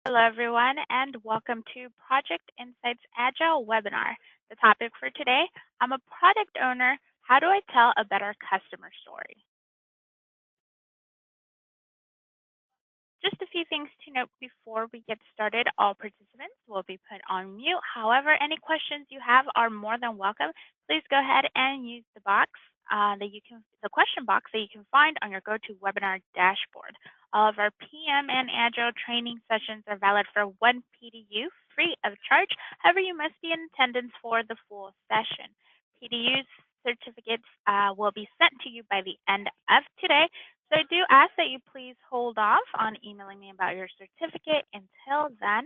Hello, everyone, and welcome to Project Insights Agile webinar. The topic for today, I'm a product owner. How do I tell a better customer story? Just a few things to note before we get started. All participants will be put on mute. However, any questions you have are more than welcome. Please go ahead and use the the question box that you can find on your GoToWebinar dashboard. All of our PM and Agile training sessions are valid for 1 PDU, free of charge. However, you must be in attendance for the full session. PDU certificates will be sent to you by the end of today. So I do ask that you please hold off on emailing me about your certificate until then.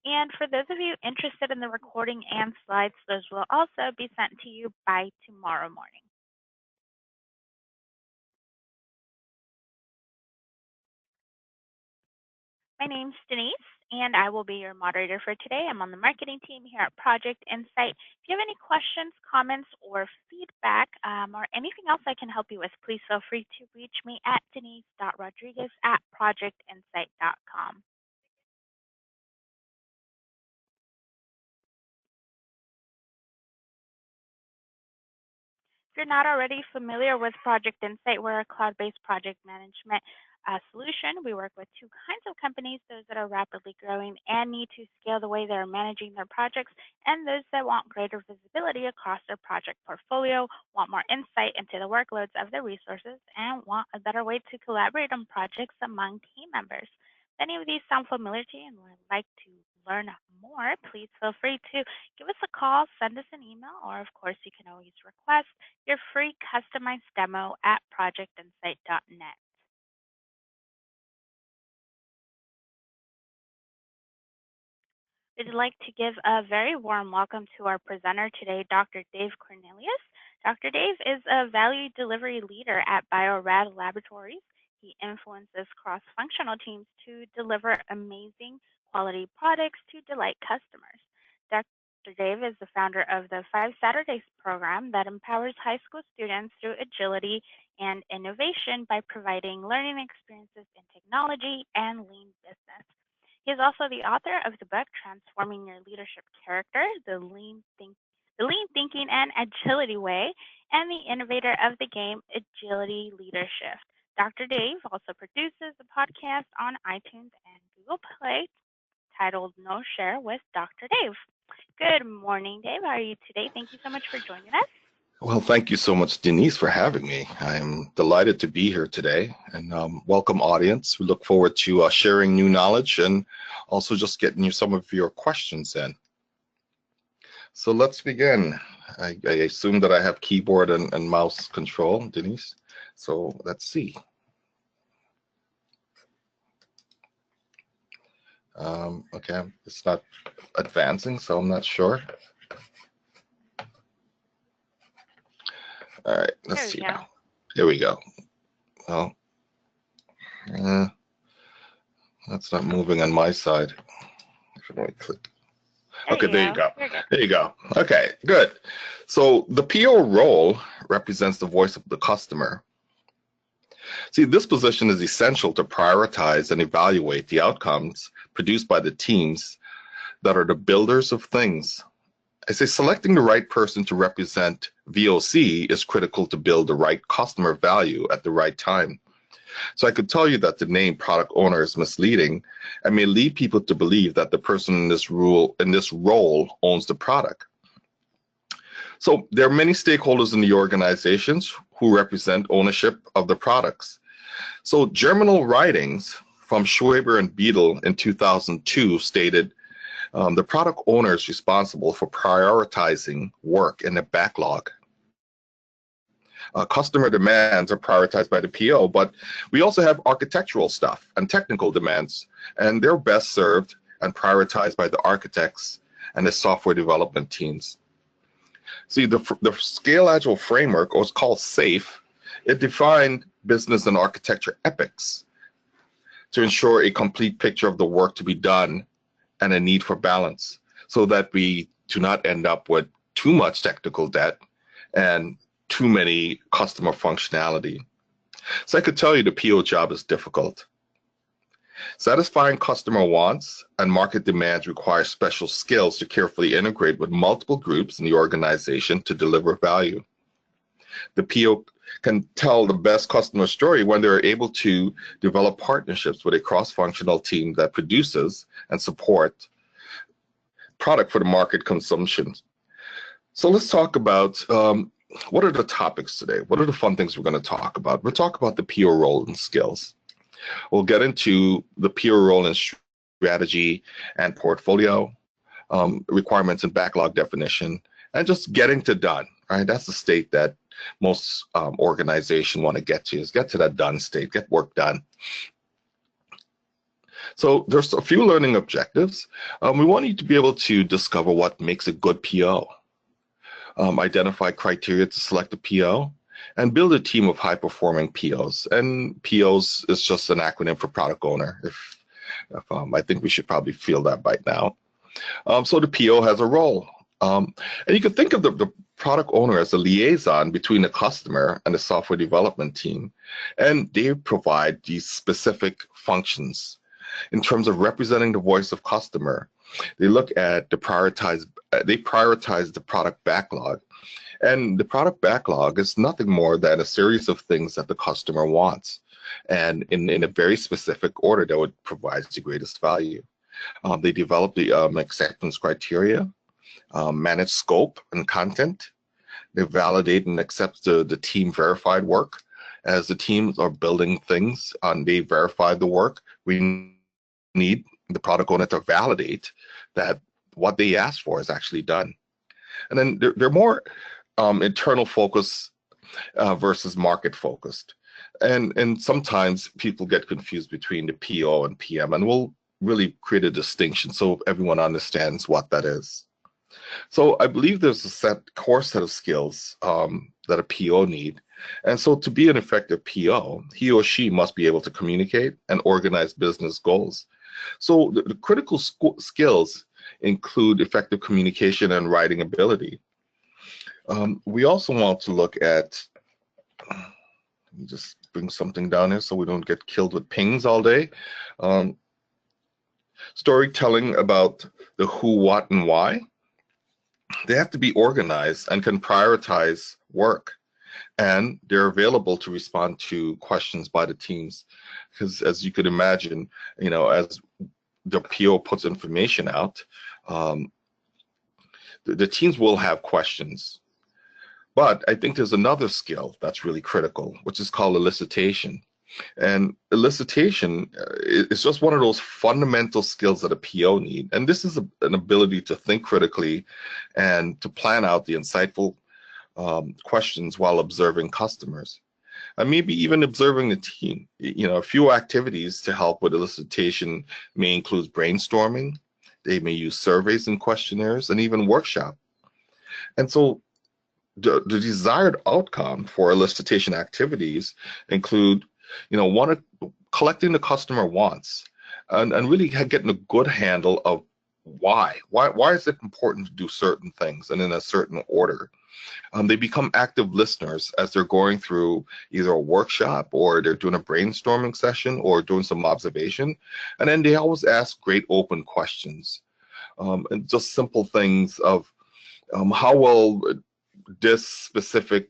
And for those of you interested in the recording and slides, those will also be sent to you by tomorrow morning. My name's Denise, and I will be your moderator for today. I'm on the marketing team here at Project Insight. If you have any questions, comments, or feedback, or anything else I can help you with, please feel free to reach me at denise.rodriguez@projectinsight.com. If you're not already familiar with Project Insight, we're a cloud-based project management solution. We work with two kinds of companies, those that are rapidly growing and need to scale the way they're managing their projects, and those that want greater visibility across their project portfolio, want more insight into the workloads of their resources, and want a better way to collaborate on projects among team members. If any of these sound familiar to you and would like to learn more, please feel free to give us a call, send us an email, or of course you can always request your free customized demo at projectinsight.net. We'd like to give a very warm welcome to our presenter today, Dr. Dave Cornelius. Dr. Dave is a value delivery leader at Biorad Laboratories. He influences cross-functional teams to deliver amazing quality products to delight customers. Dr. Dave is the founder of the 5 Saturdays program that empowers high school students through agility and innovation by providing learning experiences in technology and lean business. He is also the author of the book, Transforming Your Leadership Character, the Lean Thinking and Agility Way, and the innovator of the game, Agility Leadership. Dr. Dave also produces a podcast on iTunes and Google Play titled No Share with Dr. Dave. Good morning, Dave. How are you today? Thank you so much for joining us. Well, thank you so much, Denise, for having me. I'm delighted to be here today, and welcome, audience. We look forward to sharing new knowledge and also just getting you some of your questions in. So let's begin. I assume that I have keyboard and mouse control, Denise. So let's see. Okay, it's not advancing, so I'm not sure. All right, let's see now. Here we go. Well, that's not moving on my side. Should I click? Okay, there you go. There you go. Okay, good. So the PO role represents the voice of the customer. See, this position is essential to prioritize and evaluate the outcomes produced by the teams that are the builders of things. I say selecting the right person to represent VOC is critical to build the right customer value at the right time. So I could tell you that the name product owner is misleading and may lead people to believe that the person in this role owns the product. So there are many stakeholders in the organizations who represent ownership of the products. So journal writings from Schwaber and Beadle in 2002 stated, the product owner is responsible for prioritizing work in the backlog. Customer demands are prioritized by the PO, but we also have architectural stuff and technical demands, and they're best served and prioritized by the architects and the software development teams. See, the Scale Agile framework, or it's called SAFE, it defined business and architecture epics to ensure a complete picture of the work to be done and a need for balance so that we do not end up with too much technical debt and too many customer functionality. So I could tell you the PO job is difficult. Satisfying customer wants and market demands require special skills to carefully integrate with multiple groups in the organization to deliver value. The PO can tell the best customer story when they're able to develop partnerships with a cross-functional team that produces and supports product for the market consumption. So let's talk about what are the topics today? What are the fun things we're going to talk about? We'll talk about the PO role and skills. We'll get into the PO role and strategy and portfolio, requirements and backlog definition, and just getting to done, right? That's the state that most organizations want to get to, is get to that done state, get work done. So there's a few learning objectives. We want you to be able to discover what makes a good PO, identify criteria to select a PO, and build a team of high-performing POs. And POs is just an acronym for product owner. I think we should probably feel that by now. So the PO has a role. And you can think of the product owner as a liaison between the customer and the software development team. And they provide these specific functions. In terms of representing the voice of customer, they look at they prioritize the product backlog. And the product backlog is nothing more than a series of things that the customer wants, and in a very specific order that would provide the greatest value. They develop the acceptance criteria, manage scope and content. They validate and accept the team verified work. As the teams are building things and they verify the work, we need the product owner to validate that what they asked for is actually done. And then they're more internal focus versus market focused. And sometimes people get confused between the PO and PM, and we'll really create a distinction so everyone understands what that is. So I believe there's a core set of skills that a PO need. And so to be an effective PO, he or she must be able to communicate and organize business goals. So the critical skills include effective communication and writing ability. We also want to look at, let me just bring something down here so we don't get killed with pings all day. Storytelling about the who, what, and why. They have to be organized and can prioritize work, and they're available to respond to questions by the teams. Because as you could imagine, as the PO puts information out, the teams will have questions. But I think there's another skill that's really critical, which is called elicitation. And elicitation is just one of those fundamental skills that a PO need. And this is an ability to think critically and to plan out the insightful questions while observing customers. And maybe even observing the team. A few activities to help with elicitation may include brainstorming. They may use surveys and questionnaires and even workshop. And so the desired outcome for elicitation activities include, collecting the customer wants and really getting a good handle of why is it important to do certain things and in a certain order. They become active listeners as they're going through either a workshop or they're doing a brainstorming session or doing some observation. And then they always ask great open questions and just simple things of how will this specific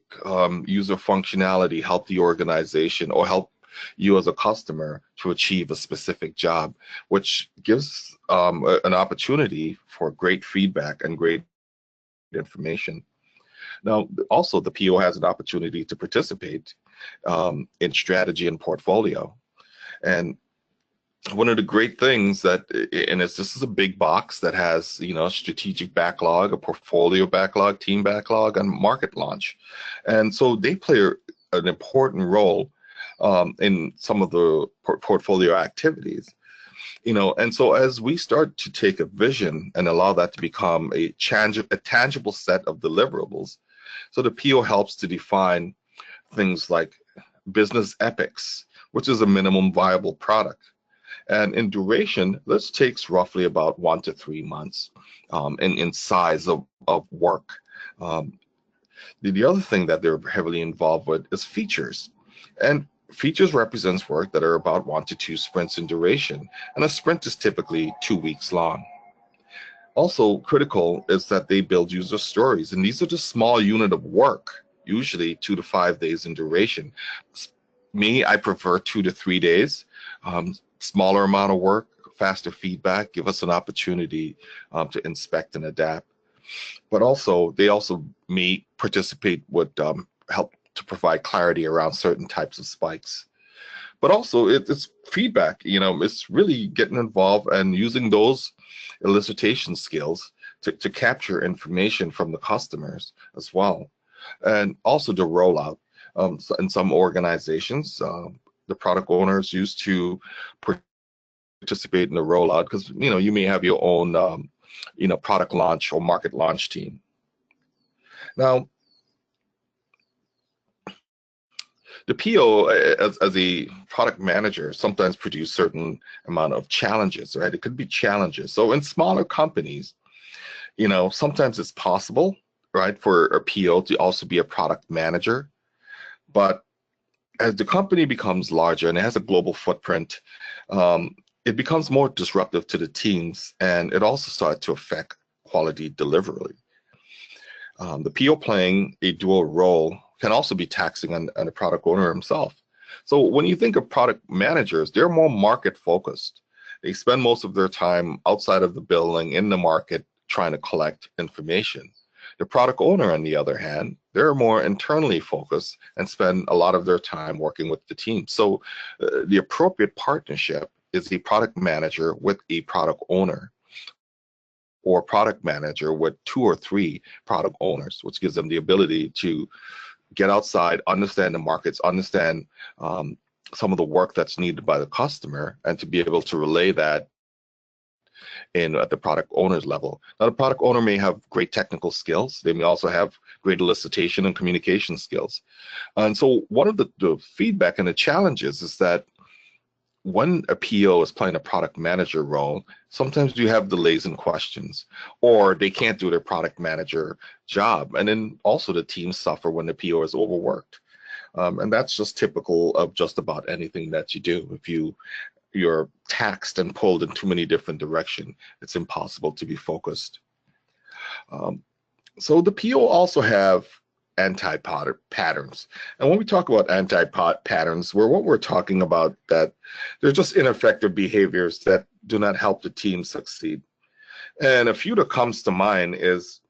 user functionality help the organization or help you as a customer to achieve a specific job, which gives an opportunity for great feedback and great information. Now, also the PO has an opportunity to participate in strategy and portfolio. And one of the great things this is a big box that has, strategic backlog, a portfolio backlog, team backlog, and market launch. And so they play an important role in some of the portfolio activities. And so as we start to take a vision and allow that to become a tangible set of deliverables, so the PO helps to define things like business epics, which is a minimum viable product. And in duration, this takes roughly about 1 to 3 months in size of work. The other thing that they're heavily involved with is features. And features represents work that are about 1 to 2 sprints in duration, and a sprint is typically 2 weeks long. Also critical is that they build user stories, and these are just small unit of work, usually 2 to 5 days in duration. Me, I prefer 2 to 3 days. Smaller amount of work, faster feedback, give us an opportunity to inspect and adapt. But also, they also may participate with help to provide clarity around certain types of spikes. But also, it's feedback. It's really getting involved and using those elicitation skills to capture information from the customers as well. And also the rollout. In some organizations, the product owners used to participate in the rollout because you may have your own product launch or market launch team. Now, the PO as a product manager sometimes produce certain amount of challenges, right? It could be challenges. So in smaller companies, sometimes it's possible, right, for a PO to also be a product manager. But as the company becomes larger and it has a global footprint, it becomes more disruptive to the teams, and it also starts to affect quality delivery. The PO playing a dual role can also be taxing on the product owner himself. So when you think of product managers, they're more market focused. They spend most of their time outside of the building in the market trying to collect information. The product owner, on the other hand, they're more internally focused and spend a lot of their time working with the team. So the appropriate partnership is a product manager with a product owner, or product manager with 2 or 3 product owners, which gives them the ability to get outside, understand the markets, understand some of the work that's needed by the customer, and to be able to relay that at the product owner's level. Now, the product owner may have great technical skills. They may also have great elicitation and communication skills. And so one of the feedback and the challenges is that when a PO is playing a product manager role, sometimes you have delays in questions, or they can't do their product manager job. And then also the teams suffer when the PO is overworked. And that's just typical of just about anything that you do. If you're taxed and pulled in too many different directions, it's impossible to be focused. So the PO also have anti-patterns. And when we talk about anti-patterns, what we're talking about that they're just ineffective behaviors that do not help the team succeed. And a few that comes to mind is,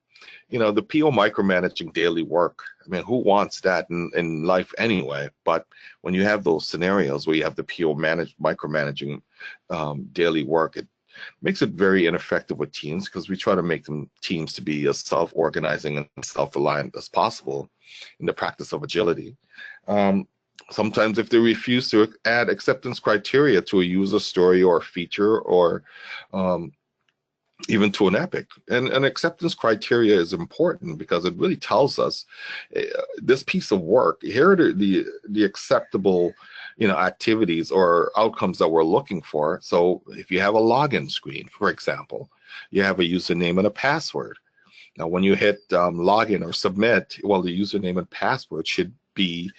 the PO micromanaging daily work. I mean, who wants that in life anyway? But when you have those scenarios where you have the PO micromanaging daily work, it makes it very ineffective with teams, because we try to make teams to be as self-organizing and self-reliant as possible in the practice of agility. Sometimes if they refuse to add acceptance criteria to a user story or feature, or even to an epic. And acceptance criteria is important because it really tells us this piece of work, here are the acceptable activities or outcomes that we're looking for. So if you have a login screen, for example, you have a username and a password. Now, when you hit login or submit, well, the username and password should be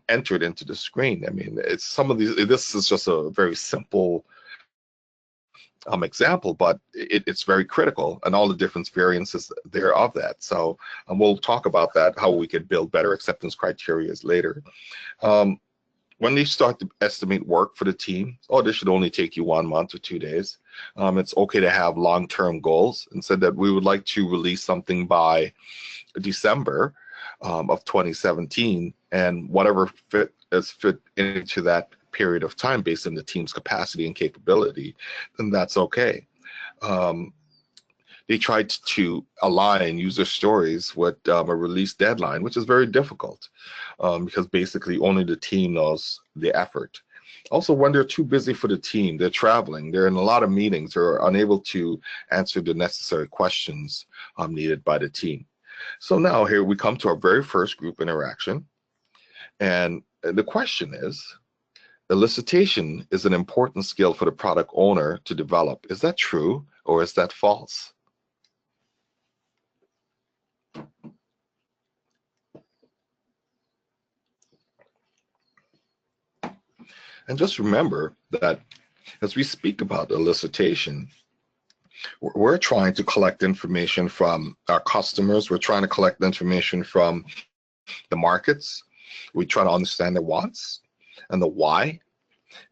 entered into the screen. I mean, it's some of these. This is just a very simple example, but it's very critical, and all the different variances there of that. So we'll talk about that, how we could build better acceptance criteria later. When they start to estimate work for the team, this should only take you 1 month or 2 days. It's okay to have long-term goals, and said that we would like to release something by December of 2017, and whatever fit into that period of time based on the team's capacity and capability, then that's okay. They tried to align user stories with a release deadline, which is very difficult because basically only the team knows the effort. Also, when they're too busy for the team, they're traveling, they're in a lot of meetings, they're unable to answer the necessary questions needed by the team. So now here we come to our very first group interaction. And the question is, elicitation is an important skill for the product owner to develop. Is that true, or is that false? And just remember that as we speak about elicitation, we're trying to collect information from our customers. We're trying to collect information from the markets. We try to understand their wants and the why.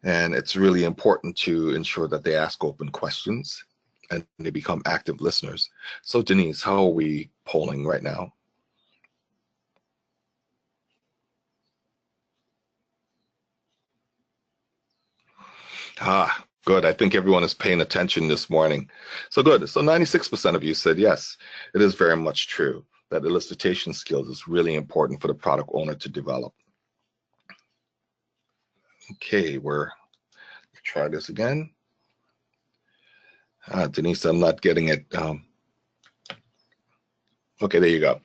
And it's really important to ensure that they ask open questions and they become active listeners. So Denise, how are we polling right now? Good. I think everyone is paying attention this morning. So good. So 96% of you said yes, it is very much true that elicitation skills is really important for the product owner to develop. Okay, try this again. Denise, I'm not getting it. Okay, there you go.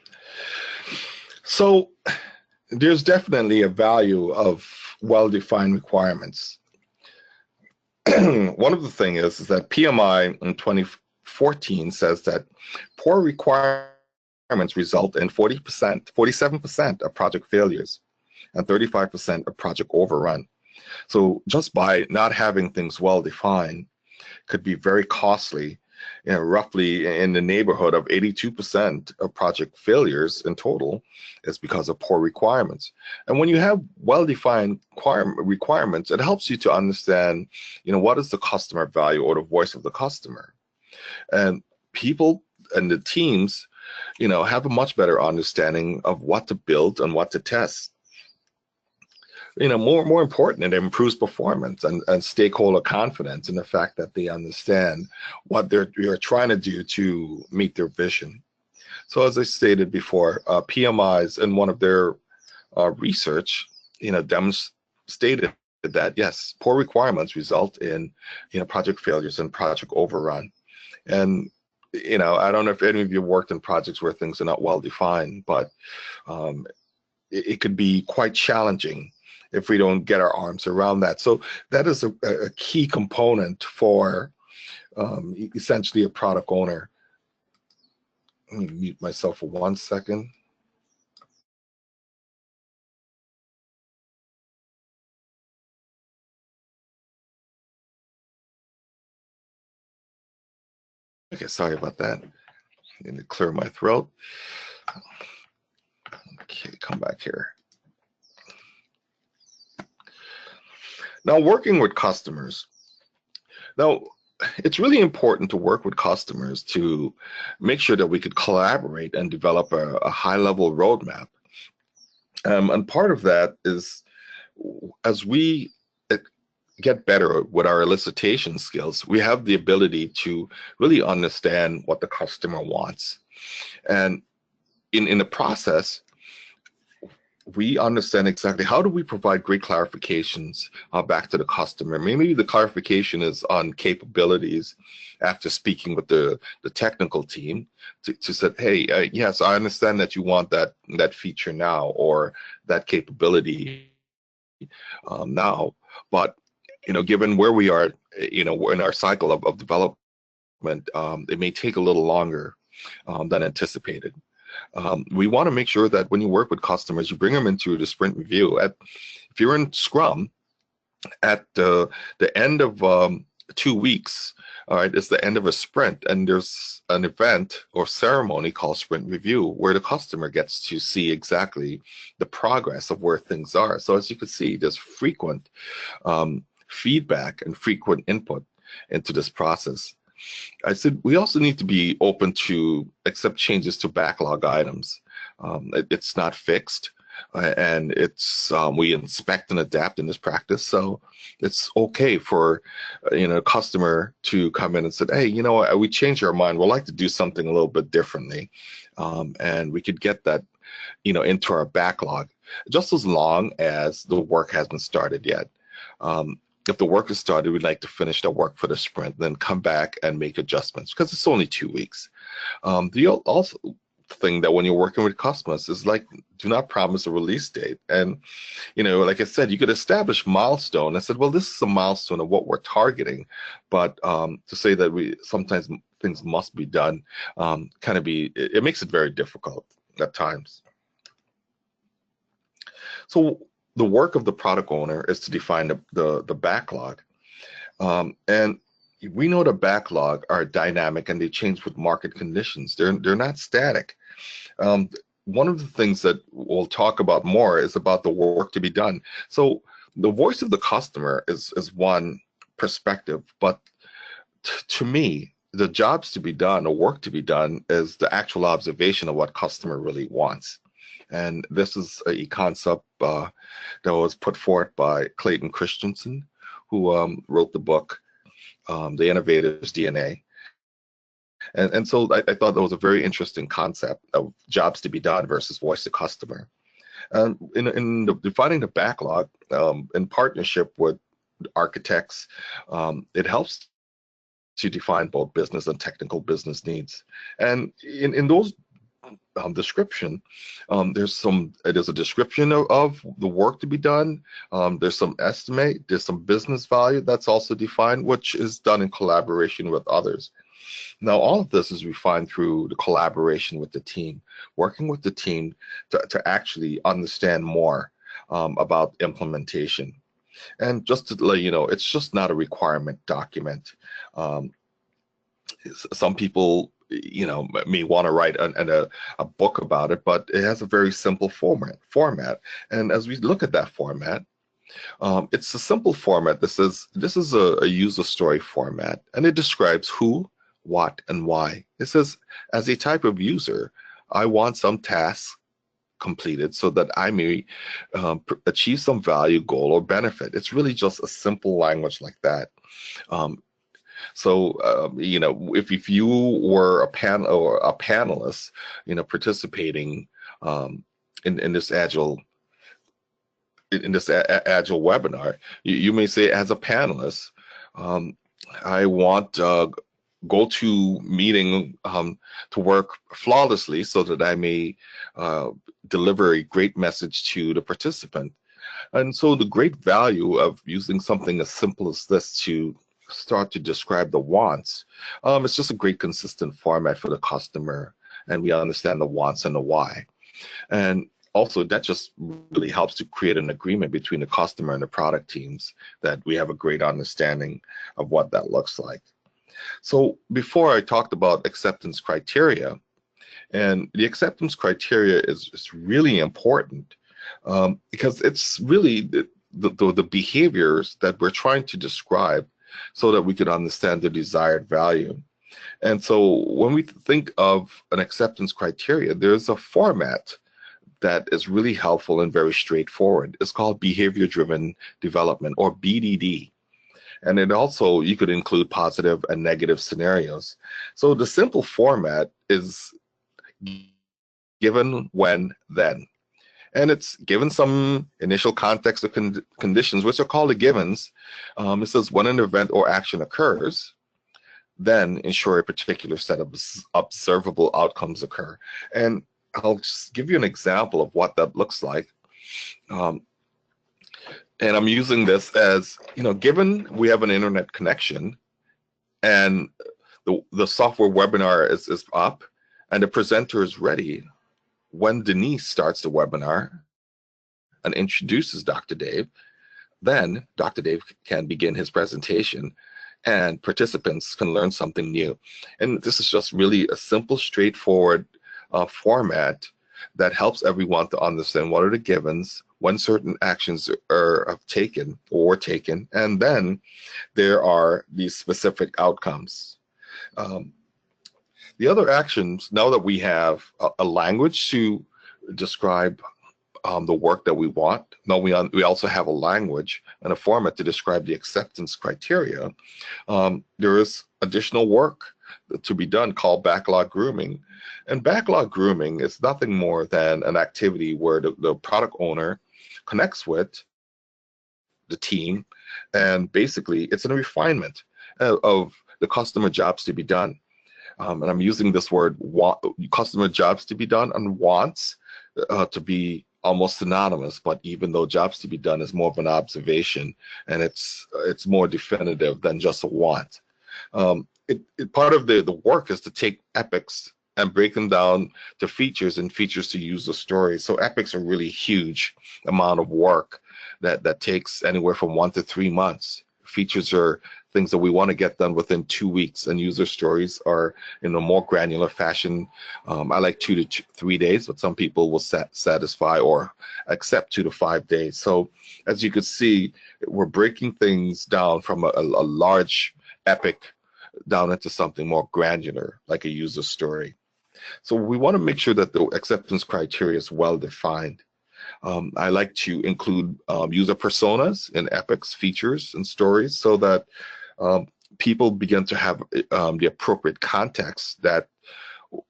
So there's definitely a value of well-defined requirements. One of the things is that PMI in 2014 says that poor requirements result in 47% of project failures and 35% of project overrun. So just by not having things well defined could be very costly. Roughly in the neighborhood of 82% of project failures in total is because of poor requirements. And when you have well-defined requirements, it helps you to understand, what is the customer value or the voice of the customer. And people and the teams, have a much better understanding of what to build and what to test. More important, it improves performance and stakeholder confidence in the fact that they understand what you're trying to do to meet their vision. So as I stated before, PMIs in one of their research, stated that yes, poor requirements result in, project failures and project overrun. And I don't know if any of you worked in projects where things are not well defined, but it could be quite challenging if we don't get our arms around that. So that is a key component for essentially a product owner. Let me mute myself for 1 second. Okay, sorry about that. I need to clear my throat. Okay, come back here. Now, working with customers. Now, it's really important to work with customers to make sure that we could collaborate and develop a high-level roadmap. And part of that is as we get better with our elicitation skills, we have the ability to really understand what the customer wants. And in the process, we understand exactly how do we provide great clarifications back to the customer. Maybe the clarification is on capabilities after speaking with the technical team to say, hey, yes, I understand that you want that feature now or that capability now, but given where we are, in our cycle of development, it may take a little longer than anticipated. We want to make sure that when you work with customers, you bring them into the sprint review. If you're in Scrum, at the end of 2 weeks, all right, it's the end of a sprint, and there's an event or ceremony called sprint review where the customer gets to see exactly the progress of where things are. So as you can see, there's frequent feedback and frequent input into this process. I said we also need to be open to accept changes to backlog items. It's not fixed, and it's we inspect and adapt in this practice. So it's okay for a customer to come in and say, hey, we changed our mind. We'd like to do something a little bit differently, and we could get that into our backlog, just as long as the work hasn't started yet. If the work is started, we'd like to finish the work for the sprint, then come back and make adjustments because it's only 2 weeks. The also thing that when you're working with customers is do not promise a release date. And, like I said, you could establish milestone. I said, well, this is a milestone of what we're targeting. But to say that sometimes things must be done it makes it very difficult at times. So the work of the product owner is to define the backlog. And we know the backlog are dynamic and they change with market conditions. They're not static. One of the things that we'll talk about more is about the work to be done. So the voice of the customer is one perspective, but to me, the jobs to be done, the work to be done, is the actual observation of what customer really wants. And this is a concept that was put forth by Clayton Christensen, who wrote the book, The Innovator's DNA. And so I thought that was a very interesting concept of jobs to be done versus voice to customer. In defining the backlog, in partnership with architects, it helps to define both business and technical business needs. And in those description, there's a description of the work to be done. There's some estimate, there's some business value that's also defined, which is done in collaboration with others. Now, all of this is refined through the collaboration with the team, working with the team to actually understand more about implementation. And just to let you know, it's just not a requirement document. Some people, may want to write a book about it, but it has a very simple format. And as we look at that format, it's a simple format that says this is a user story format, and it describes who, what, and why. It says, as a type of user, I want some tasks completed so that I may achieve some value, goal, or benefit. It's really just a simple language like that. If you were a panelist, participating in this agile webinar, you may say, as a panelist, I want go-to meeting to work flawlessly so that I may deliver a great message to the participant. And so the great value of using something as simple as this to start to describe the wants, it's just a great consistent format for the customer, and we understand the wants and the why. And also, that just really helps to create an agreement between the customer and the product teams, that we have a great understanding of what that looks like. So before, I talked about acceptance criteria, and the acceptance criteria is really important because it's really the behaviors that we're trying to describe so that we could understand the desired value. And so when we think of an acceptance criteria, there's a format that is really helpful and very straightforward. It's called behavior-driven development, or BDD. And it also, you could include positive and negative scenarios. So the simple format is given, when, then. And it's given some initial context of conditions, which are called the givens. It says when an event or action occurs, then ensure a particular set of observable outcomes occur. And I'll just give you an example of what that looks like. And I'm using this as, given we have an internet connection and the software webinar is up and the presenter is ready, when Denise starts the webinar and introduces Dr. Dave, then Dr. Dave can begin his presentation and participants can learn something new. And this is just really a simple, straightforward format that helps everyone to understand what are the givens, when certain actions are taken or were taken, and then there are these specific outcomes. The other actions, now that we have a language to describe the work that we want, now we also have a language and a format to describe the acceptance criteria. There is additional work to be done called backlog grooming. And backlog grooming is nothing more than an activity where the product owner connects with the team, and basically it's a refinement of the customer jobs to be done. And I'm using this word, customer jobs to be done, and wants to be almost synonymous, but even though jobs to be done is more of an observation, and it's more definitive than just a want. Part of the work is to take epics and break them down to features and features to user stories. So epics are really huge amount of work that takes anywhere from 1 to 3 months. Features are things that we want to get done within 2 weeks, and user stories are in a more granular fashion. I like 2 to 3 days, but some people will satisfy or accept 2 to 5 days. So as you can see, we're breaking things down from a large epic down into something more granular, like a user story. So we want to make sure that the acceptance criteria is well defined. I like to include user personas in epics, features, and stories so that people begin to have the appropriate context that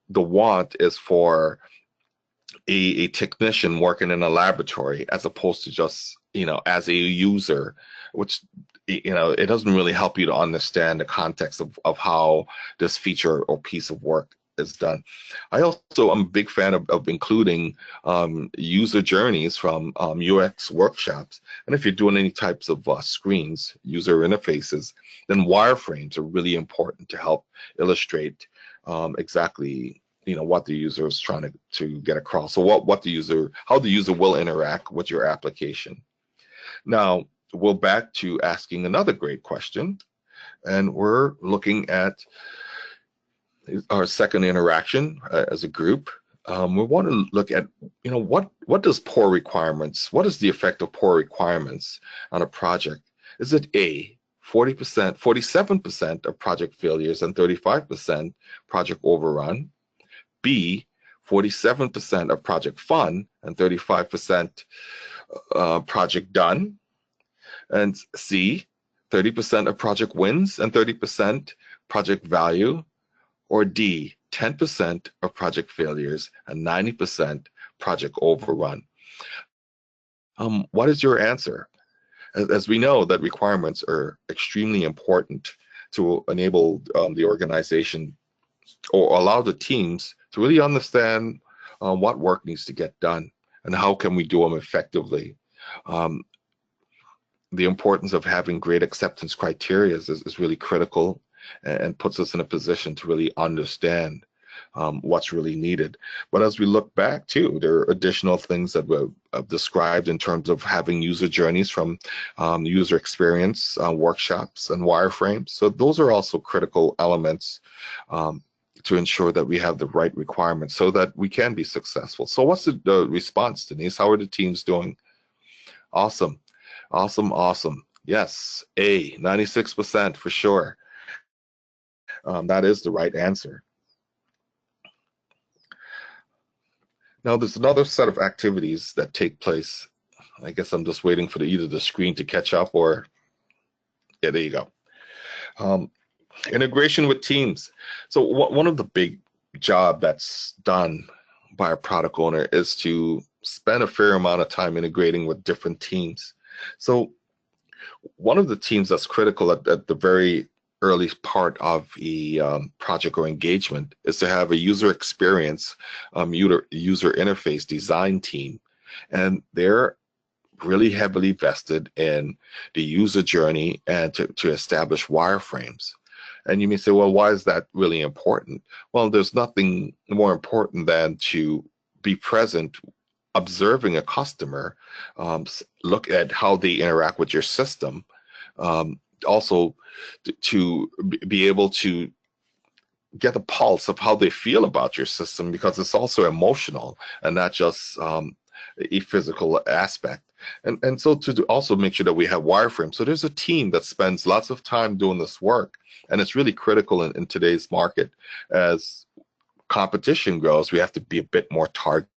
the want is for a technician working in a laboratory as opposed to just, as a user, which, it doesn't really help you to understand the context of how this feature or piece of work is done. I also am a big fan of including user journeys from UX workshops. And if you're doing any types of screens, user interfaces, then wireframes are really important to help illustrate exactly what the user is trying to get across. So how the user will interact with your application. Now, we're back to asking another great question, and we're looking at our second interaction as a group. We want to look at, what does poor requirements, what is the effect of poor requirements on a project? Is it A, 40%, 47% of project failures and 35% project overrun? B, 47% of project fun and 35% project done? And C, 30% of project wins and 30% project value? Or D, 10% of project failures and 90% project overrun? What is your answer? As we know that requirements are extremely important to enable the organization or allow the teams to really understand what work needs to get done and how can we do them effectively. The importance of having great acceptance criteria is really critical and puts us in a position to really understand what's really needed. But as we look back too, there are additional things that we've described in terms of having user journeys from user experience workshops and wireframes. So those are also critical elements to ensure that we have the right requirements so that we can be successful. So what's the response, Denise? How are the teams doing? Awesome, awesome, awesome. Yes, A, 96% for sure. That is the right answer. Now, there's another set of activities that take place. I guess I'm just waiting for either the screen to catch up or, yeah, there you go. Integration with teams. So one of the big job that's done by a product owner is to spend a fair amount of time integrating with different teams. So one of the teams that's critical at the very early part of the project or engagement is to have a user experience, user interface design team. And they're really heavily vested in the user journey and to establish wireframes. And you may say, well, why is that really important? Well, there's nothing more important than to be present, observing a customer, look at how they interact with your system, also to be able to get a pulse of how they feel about your system, because it's also emotional and not just a physical aspect. And so to also make sure that we have wireframes. So there's a team that spends lots of time doing this work, and it's really critical in today's market. As competition grows, we have to be a bit more targeted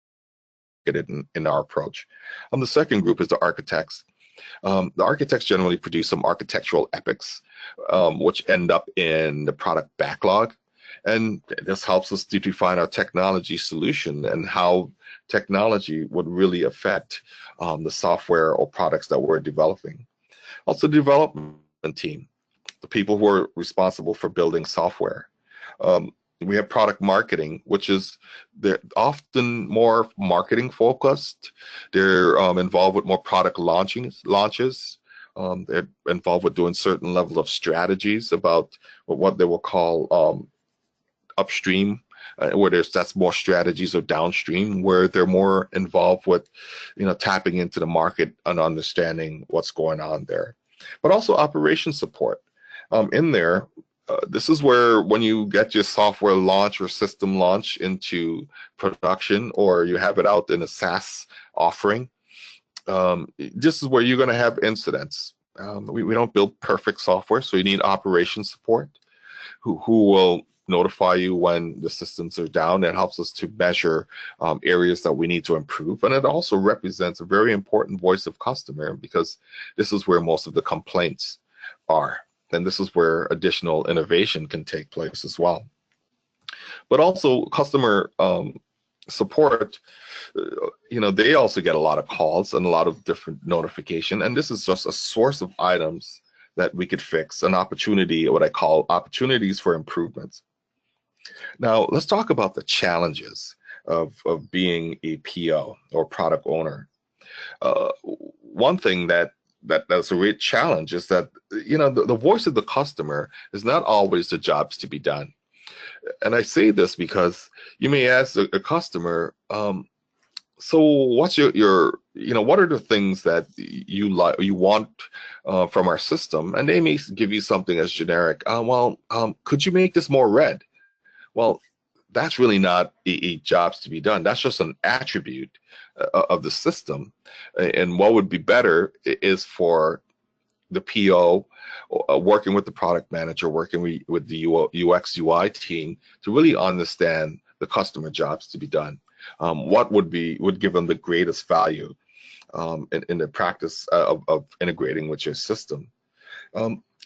in our approach. The second group is the architects. The architects generally produce some architectural epics, which end up in the product backlog. And this helps us to define our technology solution and how technology would really affect the software or products that we're developing. Also, the development team, the people who are responsible for building software. We have product marketing, which is they're often more marketing focused. They're involved with more product launches. They're involved with doing certain level of strategies about what they will call upstream where that's more strategies or downstream, where they're more involved with, tapping into the market and understanding what's going on there. But also operation support. In there, this is where when you get your software launch or system launch into production, or you have it out in a SaaS offering, this is where you're going to have incidents. We don't build perfect software, so you need operation support who will notify you when the systems are down. It helps us to measure areas that we need to improve. And it also represents a very important voice of customer, because this is where most of the complaints are. And this is where additional innovation can take place as well. But also customer support, they also get a lot of calls and a lot of different notification. And this is just a source of items that we could fix, an opportunity, what I call opportunities for improvements. Now, let's talk about the challenges of being a PO or product owner. One thing that's a real challenge is that, the voice of the customer is not always the jobs to be done. And I say this because you may ask a customer, so what's your what are the things that you want from our system? And they may give you something as generic. Could you make this more red? Well, that's really not a jobs to be done. That's just an attribute of the system. And what would be better is for the PO, working with the product manager, working with the UX UI team to really understand the customer jobs to be done. What would give them the greatest value in the practice of integrating with your system.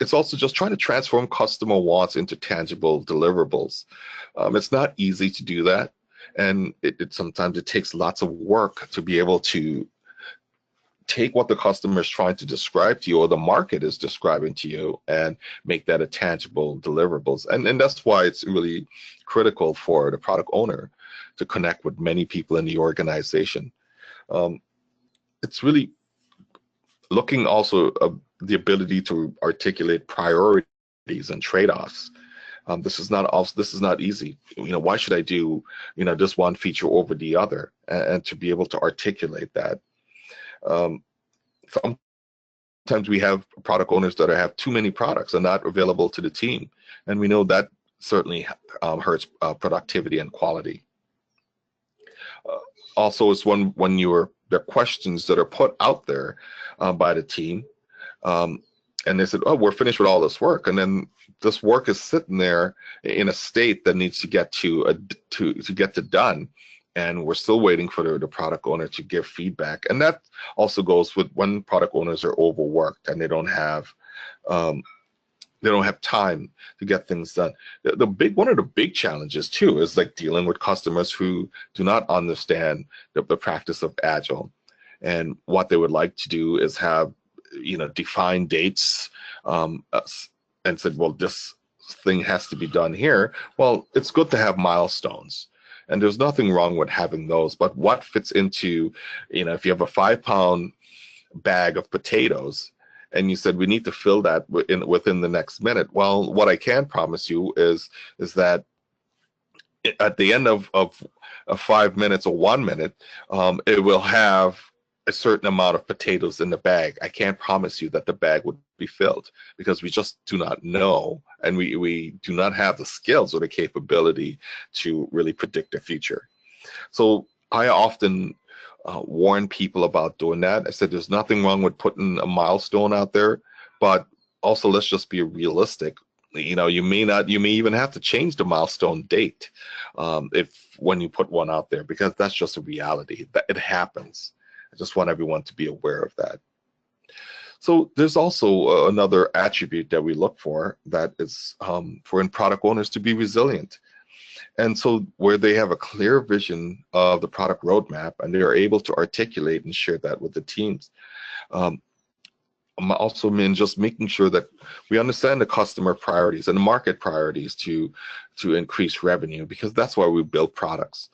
It's also just trying to transform customer wants into tangible deliverables. It's not easy to do that, and sometimes it takes lots of work to be able to take what the customer is trying to describe to you, or the market is describing to you, and make that a tangible deliverables. And that's why it's really critical for the product owner to connect with many people in the organization. It's really looking also the ability to articulate priorities and trade-offs. This is not easy. Why should I do this one feature over the other, and to be able to articulate that. Sometimes we have product owners that have too many products and not available to the team, and we know that certainly hurts productivity and quality. Also, it's when there are questions that are put out there by the team, and they said, "Oh, we're finished with all this work," and then this work is sitting there in a state that needs to get to done, and we're still waiting for the product owner to give feedback. And that also goes with when product owners are overworked and they don't have time to get things done. One of the big challenges too is like dealing with customers who do not understand the practice of Agile, and what they would like to do is have defined dates, and said, well, this thing has to be done here. Well, it's good to have milestones, and there's nothing wrong with having those, but what fits into, if you have a 5-pound bag of potatoes and you said we need to fill that within the next minute, well, what I can promise you is that at the end of 5 minutes or 1 minute, it will have a certain amount of potatoes in the bag. I can't promise you that the bag would be filled, because we just do not know, and we do not have the skills or the capability to really predict the future. So I often warn people about doing that. I said there's nothing wrong with putting a milestone out there, but also let's just be realistic. You may even have to change the milestone date when you put one out there, because that's just a reality that it happens. I just want everyone to be aware of that. So there's also another attribute that we look for, that is for product owners to be resilient. And so where they have a clear vision of the product roadmap and they are able to articulate and share that with the teams. Also mean just making sure that we understand the customer priorities and the market priorities to increase revenue, because that's why we build products.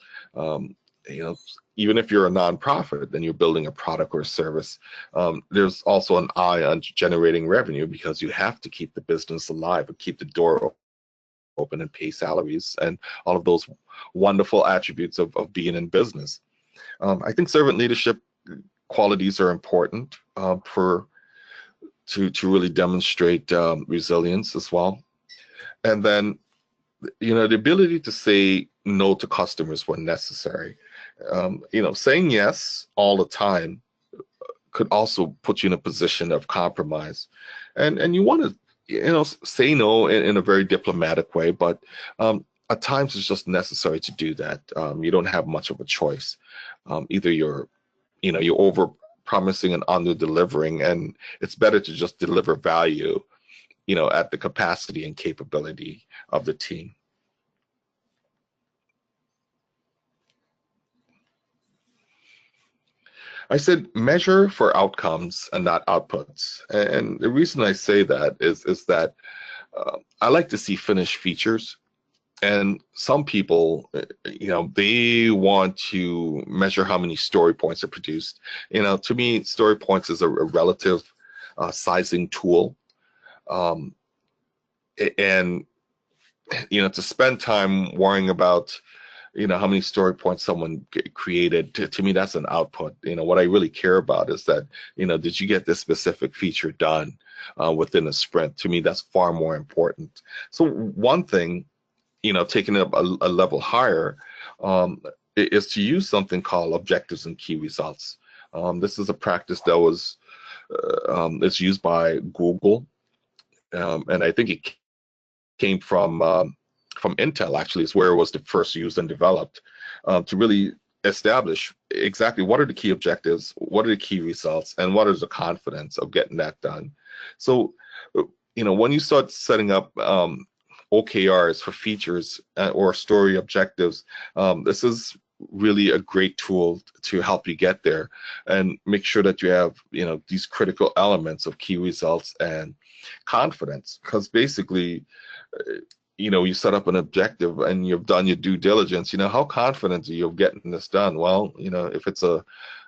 Even if you're a nonprofit and you're building a product or a service, there's also an eye on generating revenue, because you have to keep the business alive and keep the door open and pay salaries and all of those wonderful attributes of being in business. I think servant leadership qualities are important to really demonstrate resilience as well. And then, the ability to say no to customers when necessary. Saying yes all the time could also put you in a position of compromise. And you want to, say no in a very diplomatic way, but at times it's just necessary to do that. You don't have much of a choice. Either you're over promising and under delivering, and it's better to just deliver value, at the capacity and capability of the team. I said measure for outcomes and not outputs. And the reason I say that is that I like to see finished features. And some people, they want to measure how many story points are produced. To me, story points is a relative sizing tool. And, to spend time worrying about how many story points someone created, to me, that's an output. What I really care about is that, did you get this specific feature done within a sprint? To me, that's far more important. So one thing, taking it up a level higher, is to use something called objectives and key results. This is a practice that was it's used by Google, and I think it came from Intel. Actually, is where it was the first used and developed to really establish exactly what are the key objectives, what are the key results, and what is the confidence of getting that done. So, when you start setting up OKRs for features or story objectives, this is really a great tool to help you get there and make sure that you have these critical elements of key results and confidence, because basically you set up an objective and you've done your due diligence. How confident are you of getting this done? Well, if it's a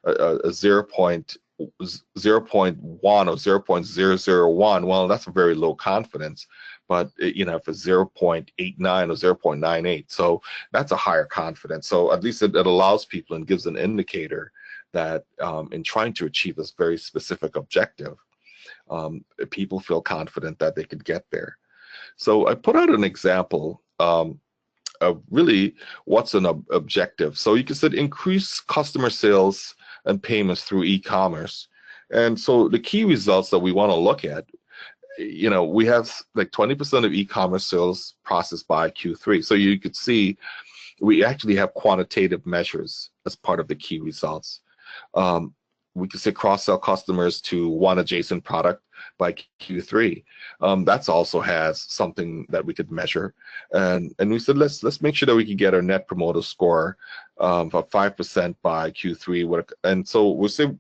0.01 or 0.001, well, that's a very low confidence. But if it's 0.89 or 0.98, so that's a higher confidence. So at least it allows people and gives an indicator that in trying to achieve this very specific objective, people feel confident that they could get there. So I put out an example of really what's an objective. So you can say increase customer sales and payments through e-commerce. And so the key results that we want to look at, we have like 20% of e-commerce sales processed by Q3. So you could see we actually have quantitative measures as part of the key results. We could say cross-sell customers to one adjacent product by Q3. That's also has something that we could measure. And we said, let's make sure that we can get our net promoter score of 5% by Q3. And so we'll say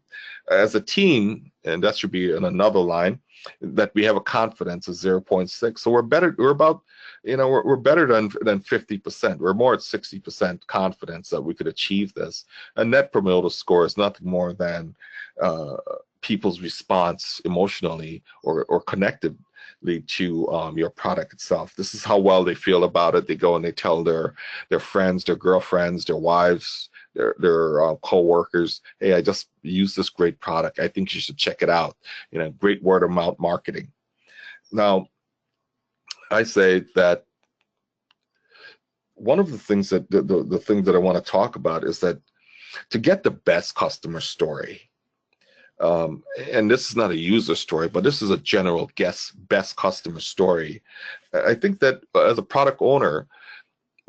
as a team, and that should be in another line, that we have a confidence of 0.6. So we're better, we're about, we're better than 50%. We're more at 60% confidence that we could achieve this. A net promoter score is nothing more than people's response emotionally or connectedly to your product itself. This is how well they feel about it. They go and they tell their friends, their girlfriends, their wives, their co-workers, hey, I just used this great product. I think you should check it out. Great word of mouth marketing. Now, I say that one of the things that the thing that I want to talk about is that to get the best customer story, and this is not a user story, but this is a general best customer story. I think that as a product owner,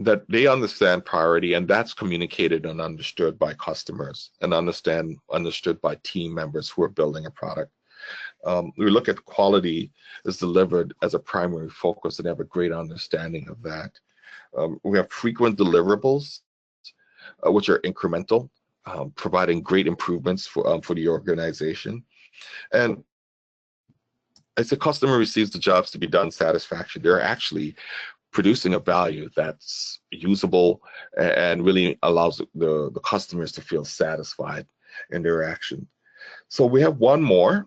that they understand priority, and that's communicated and understood by customers and understood by team members who are building a product. We look at quality is delivered as a primary focus and have a great understanding of that. We have frequent deliverables, which are incremental, providing great improvements for the organization. And as the customer receives the jobs to be done satisfaction, they're actually producing a value that's usable and really allows the customers to feel satisfied in their action. So we have one more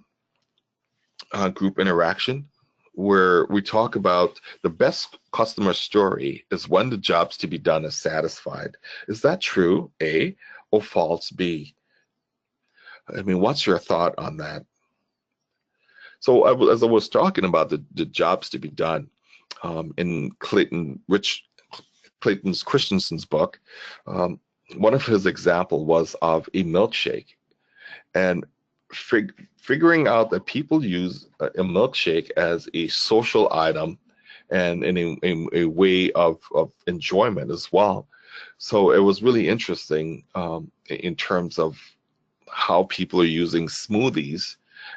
group interaction, where we talk about the best customer story is when the jobs to be done is satisfied. Is that true, A, or false, B? I mean, what's your thought on that? So as I was talking about the jobs to be done, in Clayton's Christensen's book, one of his example was of a milkshake, and figuring out that people use a milkshake as a social item and in a way of enjoyment as well. So it was really interesting in terms of how people are using smoothies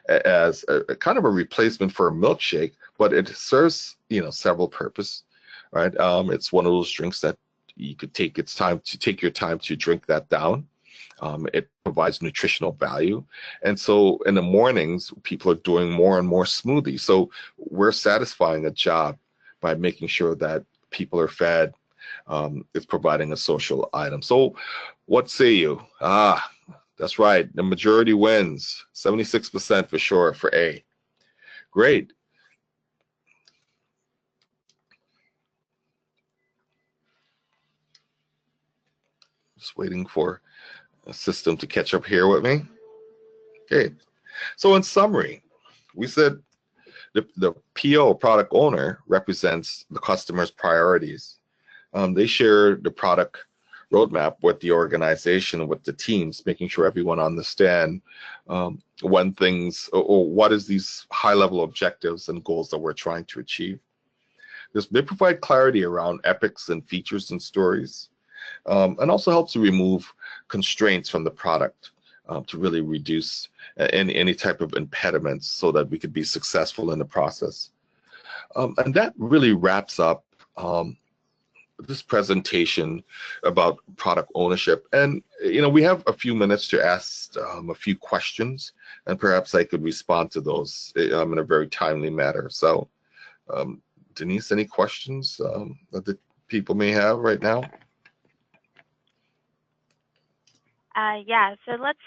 as a kind of a replacement for a milkshake, but it serves several purposes, right? It's one of those drinks that you could take your time to drink that down. It provides nutritional value. And so in the mornings, people are doing more and more smoothies. So we're satisfying a job by making sure that people are fed. It's providing a social item. So what say you? That's right. The majority wins. 76% for sure for A. Great. Just waiting for a system to catch up here with me. Okay. So in summary, we said the PO, product owner, represents the customer's priorities. They share the product roadmap with the organization, with the teams, making sure everyone understand when things or what is these high-level objectives and goals that we're trying to achieve. They provide clarity around epics and features and stories, and also helps to remove constraints from the product to really reduce any type of impediments so that we could be successful in the process. And that really wraps up this presentation about product ownership. And we have a few minutes to ask a few questions, and perhaps I could respond to those in a very timely manner. So Denise, any questions that the people may have right now? Yeah, so let's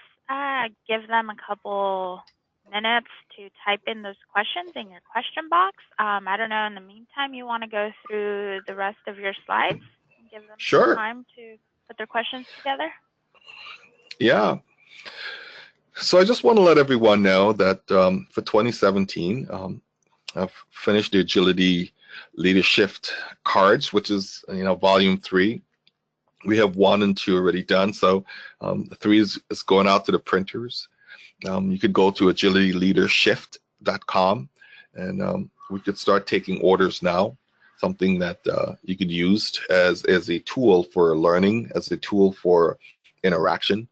give them a couple minutes to type in those questions in your question box. I don't know, in the meantime, you want to go through the rest of your slides and give them some time to put their questions together? Yeah. So I just want to let everyone know that for 2017, I've finished the Agility Leadership cards, which is volume 3. We have 1 and 2 already done, so 3 is going out to the printers. You could go to agilityleadership.com, and we could start taking orders now. Something that you could use as a tool for learning, as a tool for interaction.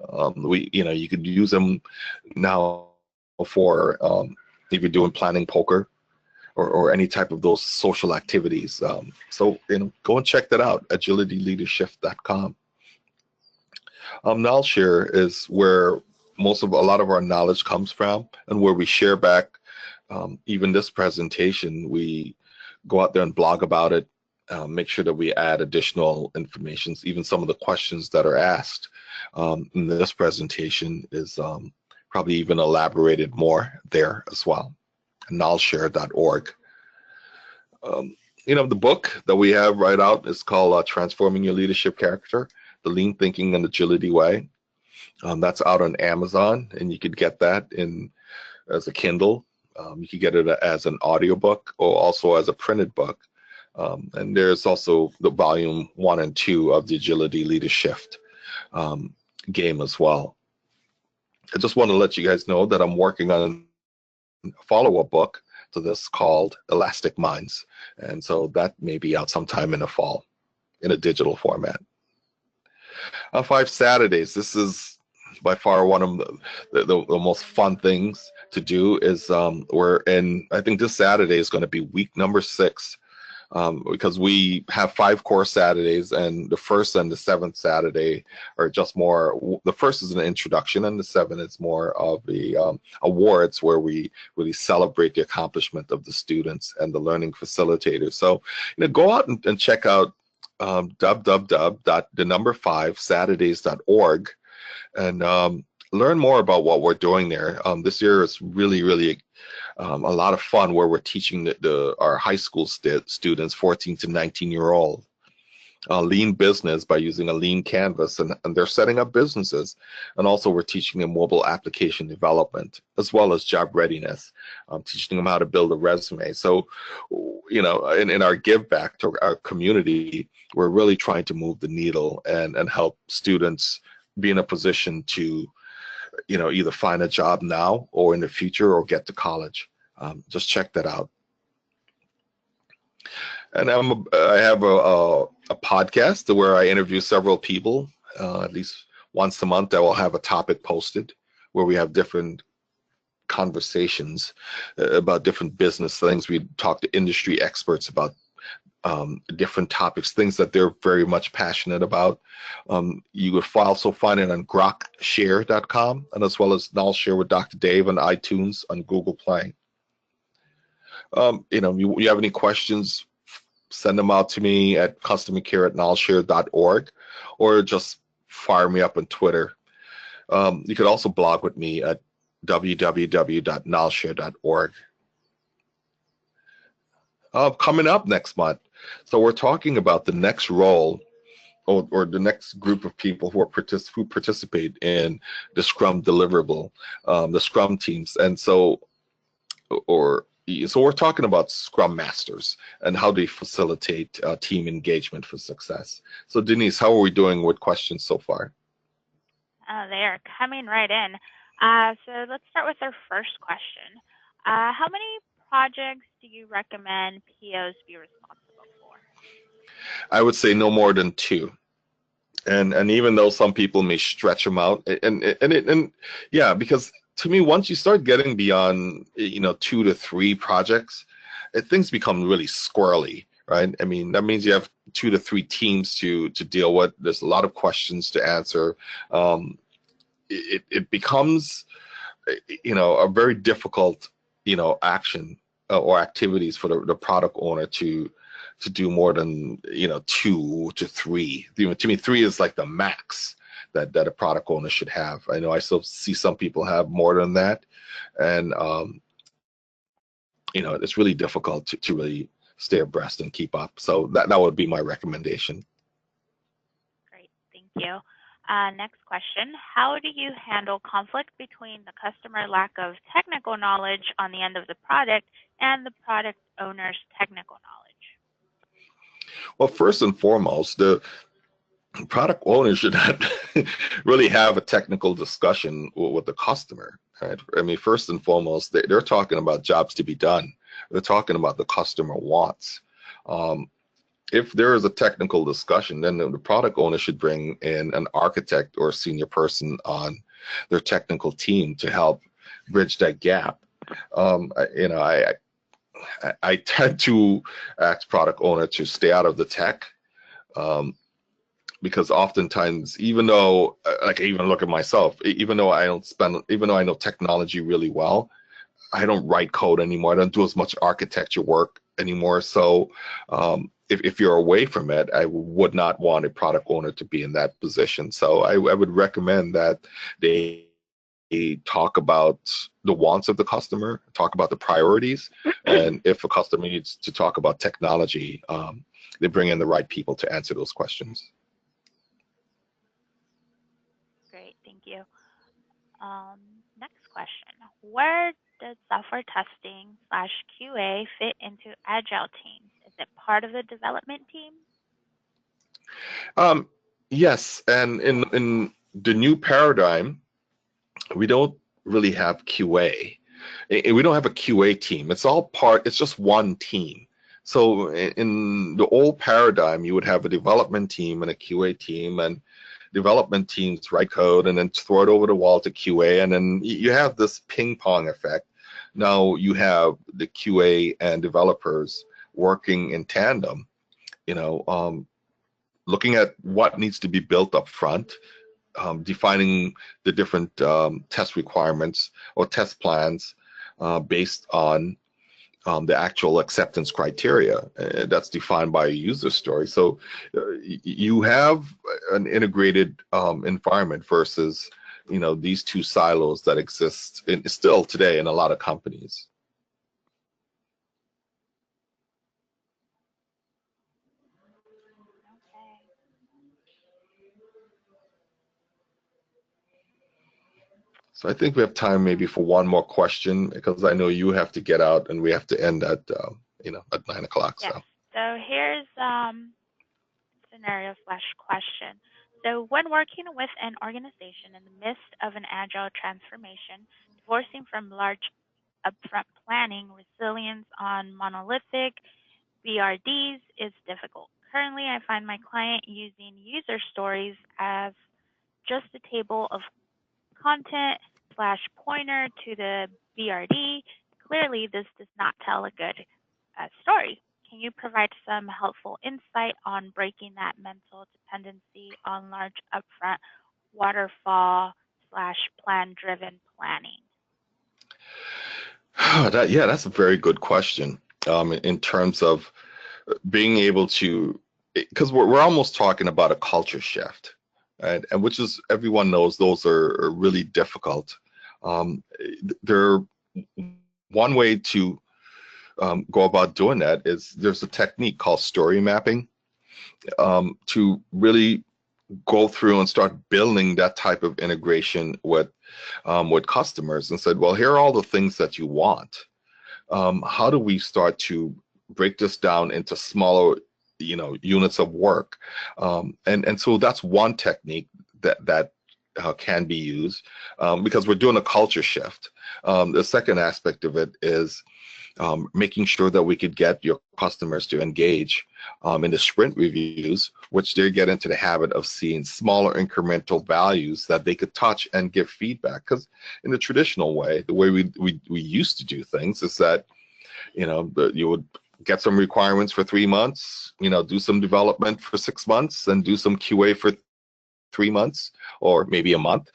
You could use them now for if you're doing planning poker or any type of those social activities. So go and check that out, agilityleadership.com. Knowledge share is where a lot of our knowledge comes from, and where we share back even this presentation. We go out there and blog about it, make sure that we add additional information. Even some of the questions that are asked in this presentation is probably even elaborated more there as well. knowledgeshare.org. The book that we have right out is called Transforming Your Leadership Character, The Lean Thinking and Agility Way. That's out on Amazon, and you could get that as a Kindle. You could get it as an audiobook or also as a printed book. And there's also the volume 1 and 2 of the Agility Leadership game as well. I just want to let you guys know that I'm working on a follow-up book to this called Elastic Minds. And so that may be out sometime in the fall in a digital format. 5 Saturdays. This is by far one of the most fun things to do. Is I think this Saturday is going to be week number 6. Because we have 5 core Saturdays, and the first and the 7th Saturday are just more. The first is an introduction, and the 7th is more of the awards, where we really celebrate the accomplishment of the students and the learning facilitators. So, go out and check out www.5saturdays.org and learn more about what we're doing there. This year is really A lot of fun where we're teaching our high school students, 14 to 19-year-old, lean business by using a lean canvas, and they're setting up businesses. And also we're teaching them mobile application development as well as job readiness, teaching them how to build a resume. So, in our give back to our community, we're really trying to move the needle and help students be in a position to, either find a job now or in the future or get to college. Just check that out. And I have a podcast where I interview several people. At least once a month, I will have a topic posted where we have different conversations about different business things. We talk to industry experts about different topics, things that they're very much passionate about. You would also find it on grokshare.com, and as well as Knowledge Share with Dr. Dave on iTunes, on Google Play. You have any questions, send them out to me at customercare@knowledgeshare.org, or just fire me up on Twitter. You could also blog with me at www.knowledgeshare.org. Coming up next month, so we're talking about the next role or the next group of people who participate in the Scrum deliverable, the Scrum teams. And so we're talking about Scrum Masters and how they facilitate team engagement for success. So Denise, how are we doing with questions so far? They are coming right in. So let's start with our first question. How many projects do you recommend POs be responsible for? I would say no more than 2. And even though some people may stretch them out, and yeah, because to me, once you start getting beyond 2 to 3 projects, things become really squirrely, right? I mean, that means you have 2 to 3 teams to deal with. There's a lot of questions to answer. It becomes a very difficult action or activities for the product owner to do more than 2 to 3. To me, 3 is like the max that a product owner should have. I know I still see some people have more than that, and it's really difficult to really stay abreast and keep up. So that would be my recommendation. Great, thank you. Next question, how do you handle conflict between the customer lack of technical knowledge on the end of the product and the product owner's technical knowledge? Well, first and foremost, the product owner should not really have a technical discussion with the customer. Right? I mean, first and foremost, they're talking about jobs to be done. They're talking about the customer wants. If there is a technical discussion, then the product owner should bring in an architect or a senior person on their technical team to help bridge that gap. I tend to ask product owner to stay out of the tech, because oftentimes, even though, like, I even look at myself, even though I know technology really well, I don't write code anymore. I don't do as much architecture work anymore. So if you're away from it, I would not want a product owner to be in that position. So I would recommend that they talk about the wants of the customer, talk about the priorities, and if a customer needs to talk about technology, they bring in the right people to answer those questions. Great, thank you. Next question, where does software testing / QA fit into agile teams? Is it part of the development team? Yes, and in the new paradigm, we don't really have QA. We don't have a QA team. It's just one team. So in the old paradigm, you would have a development team and a QA team, and development teams write code and then throw it over the wall to QA, and then you have this ping pong effect. Now you have the QA and developers working in tandem, looking at what needs to be built up front, defining the different test requirements or test plans based on the actual acceptance criteria that's defined by a user story. So you have an integrated environment versus these 2 silos that exist still today in a lot of companies. So I think we have time maybe for one more question, because I know you have to get out and we have to end at at 9 o'clock. Yes. So So here's scenario / question. So when working with an organization in the midst of an agile transformation, divorcing from large upfront planning, resilience on monolithic BRDs is difficult. Currently, I find my client using user stories as just a table of content / pointer to the BRD. Clearly, this does not tell a good story. Can you provide some helpful insight on breaking that mental dependency on large upfront waterfall / plan-driven planning? that's a very good question. In terms of being able to, because we're almost talking about a culture shift, right? And which is, everyone knows those are really difficult. There, one way to go about doing that is there's a technique called story mapping, to really go through and start building that type of integration with customers, and said, well, here are all the things that you want. How do we start to break this down into smaller, units of work? And so that's one technique that can be used, because we're doing a culture shift. The second aspect of it is making sure that we could get your customers to engage in the sprint reviews, which they get into the habit of seeing smaller incremental values that they could touch and give feedback. Because in the traditional way, the way we used to do things is that, you would get some requirements for 3 months, do some development for 6 months, and do some QA for 3 months or maybe a month,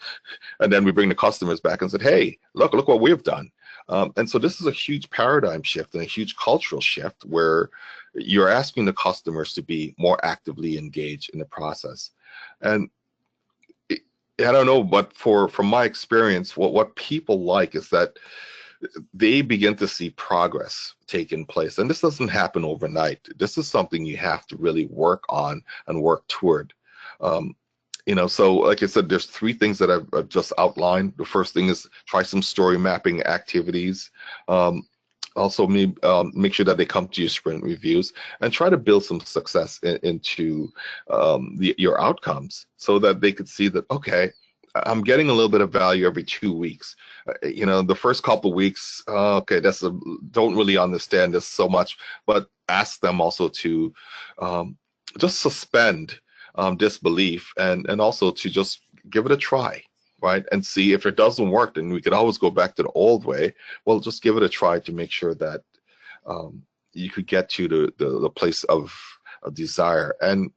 and then we bring the customers back and said, hey, look what we've done. And so this is a huge paradigm shift and a huge cultural shift, where you're asking the customers to be more actively engaged in the process. And I don't know, but from my experience, what people like is that they begin to see progress taking place. And this doesn't happen overnight. This is something you have to really work on and work toward. So like I said, there's 3 things that I've just outlined. The first thing is try some story mapping activities. Also, make sure that they come to your sprint reviews, and try to build some success into your outcomes, so that they could see that, okay, I'm getting a little bit of value every 2 weeks. The first couple of weeks, okay, don't really understand this so much, but ask them also to just suspend disbelief, and also to just give it a try, right? And see if it doesn't work, then we could always go back to the old way. Well, just give it a try to make sure that you could get to the place of desire. And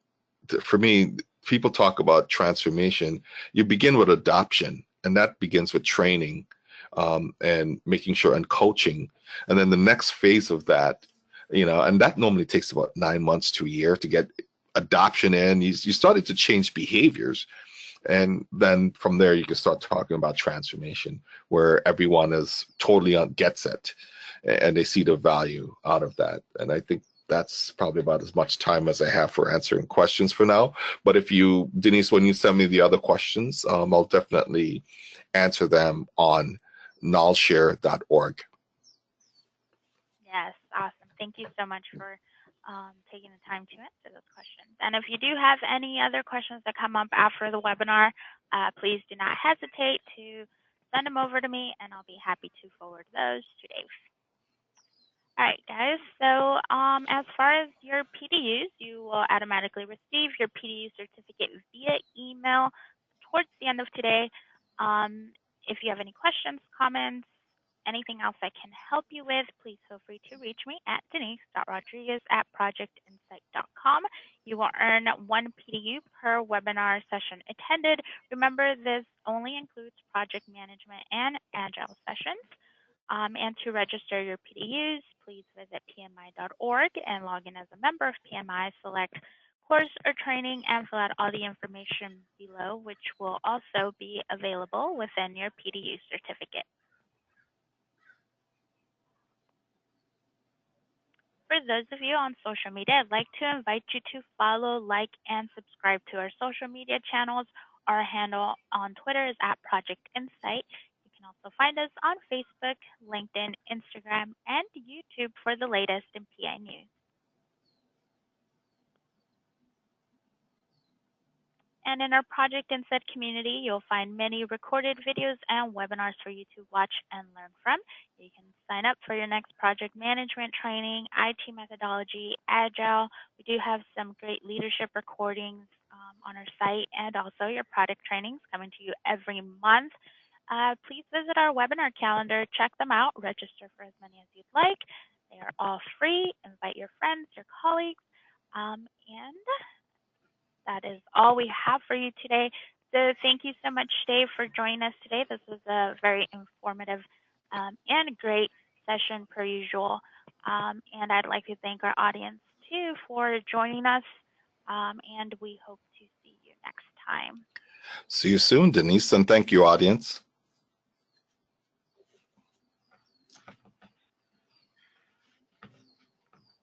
for me, people talk about transformation. You begin with adoption, and that begins with training, and making sure, and coaching. And then the next phase of that, and that normally takes about 9 months to a year to get adoption in. You started to change behaviors, and then from there you can start talking about transformation, where everyone is totally gets it, and they see the value out of that. And I think that's probably about as much time as I have for answering questions for now. But if you, Denise, when you send me the other questions, I'll definitely answer them on nullshare.org. Yes, awesome. Thank you so much for taking the time to answer those questions. And if you do have any other questions that come up after the webinar, please do not hesitate to send them over to me, and I'll be happy to forward those to Dave. All right, guys. So as far as your PDUs, you will automatically receive your PDU certificate via email towards the end of today. If you have any questions, comments, anything else I can help you with, please feel free to reach me at denise.rodriguez@projectinsight.com. You will earn 1 PDU per webinar session attended. Remember, this only includes project management and agile sessions. And to register your PDUs, please visit pmi.org and log in as a member of PMI. Select course or training and fill out all the information below, which will also be available within your PDU certificate. For those of you on social media, I'd like to invite you to follow, like, and subscribe to our social media channels. Our handle on Twitter is @ProjectInsight. also find us on Facebook, LinkedIn, Instagram, and YouTube for the latest in PI news. And in our Project Insight community, you'll find many recorded videos and webinars for you to watch and learn from. You can sign up for your next project management training, IT methodology, Agile. We do have some great leadership recordings on our site, and also your product trainings coming to you every month. Please visit our webinar calendar, check them out, register for as many as you'd like. They are all free. Invite your friends, your colleagues, and that is all we have for you today. So thank you so much, Dave, for joining us today. This was a very informative and great session per usual. And I'd like to thank our audience too for joining us. And we hope to see you next time. See you soon, Denise, and thank you, audience.